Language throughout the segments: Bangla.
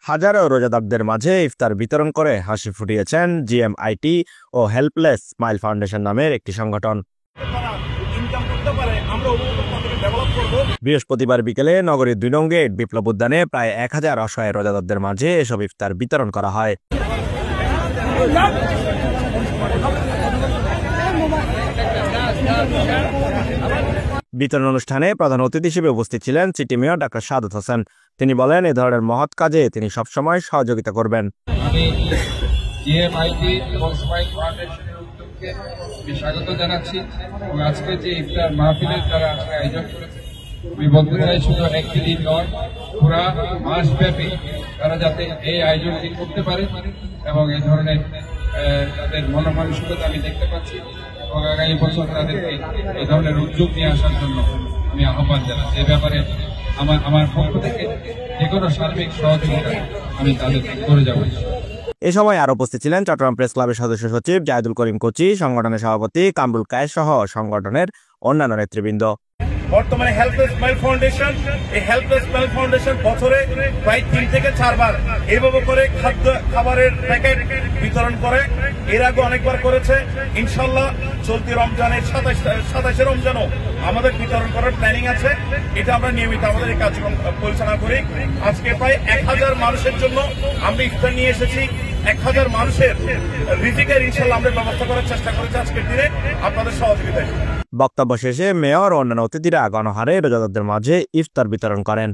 হাজারো রোজাদারদের মাঝে ইফতার বিতরণ করে হাসি ফুটিয়েছেন জিএমআইটি ও হেল্পলেস স্মাইল ফাউন্ডেশন নামের একটি সংগঠন। বৃহস্পতিবার বিকেলে নগরীর ২ নং গেট বিপ্লব উদ্যানে প্রায় ১,০০০ অসহায় রোজাদারদের মাঝে এসব ইফতার বিতরণ করা হয়। বিতরণ অনুষ্ঠানে প্রধান অতিথি হিসেবে উপস্থিত ছিলেন city mayor doctor Sadat Hossain. তিনি বলেন, এ ধরনের মহৎ কাজে তিনি সবসময় সহযোগিতা করবেন। আমি জিএমআইটি এবং স্মাইল ফাউন্ডেশনের উদ্যোগকে স্বাগত জানাচ্ছি এবং আজকে যে ইফতার মাহফিলের তারা আজকে আয়োজন করেছে, আমি বলতে চাই শুধু একটি দিন নয়, পুরা মাসব্যাপী তারা যাতে এই আয়োজনটি করতে পারে এবং এই ধরনের তাদের মনোমানসিকতা আমি দেখতে পাচ্ছি এবং আগামী বছর তাদেরকে এই ধরনের উদ্যোগ নিয়ে আসার জন্য আমি আহ্বান জানাচ্ছি। এই ব্যাপারে আমার পক্ষ থেকে যে কোনো সার্বিক সহযোগিতা আমি তাদের করে যাব। এ সময় আরো উপস্থিত ছিলেন চট্টগ্রাম প্রেস ক্লাবের সদস্য সচিব জাহিদুল করিম কোচি, সংগঠনের সভাপতি কামরুল কায়েস সহ সংগঠনের অন্যান্য নেতৃবৃন্দ। বর্তমানে হেল্পলেস স্মাইল ফাউন্ডেশন, এই হেল্পলেস স্মাইল ফাউন্ডেশন বছরে প্রায় ৩ থেকে ৪ বার এইভাবে করে খাবারের প্যাকেট বিতরণ করে। এর আগে অনেকবার করেছে। ইনশাল্লাহ চলতি রমজানের ২৭শে রমজানও আমাদের বিতরণ করার প্ল্যানিং আছে। এটা আমরা নিয়মিত আমাদের এই কার্যক্রম পরিচালনা করি। আজকে প্রায় ১,০০০ মানুষের জন্য আমরা ইফতার নিয়ে এসেছি। ১,০০০ মানুষের রিজিকের ইনশাল্লাহ আমরা ব্যবস্থা করার চেষ্টা করেছি আজকের দিনে আপনাদের সহযোগিতায়। বক্তব্য শেষে মেয়র ও অন্যান্য অতিথিরা গণহারে রোজাদারদের মাঝে ইফতার বিতরণ করেন।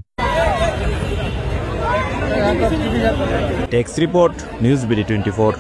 টেক্স রিপোর্ট, নিউজ বিডি 24।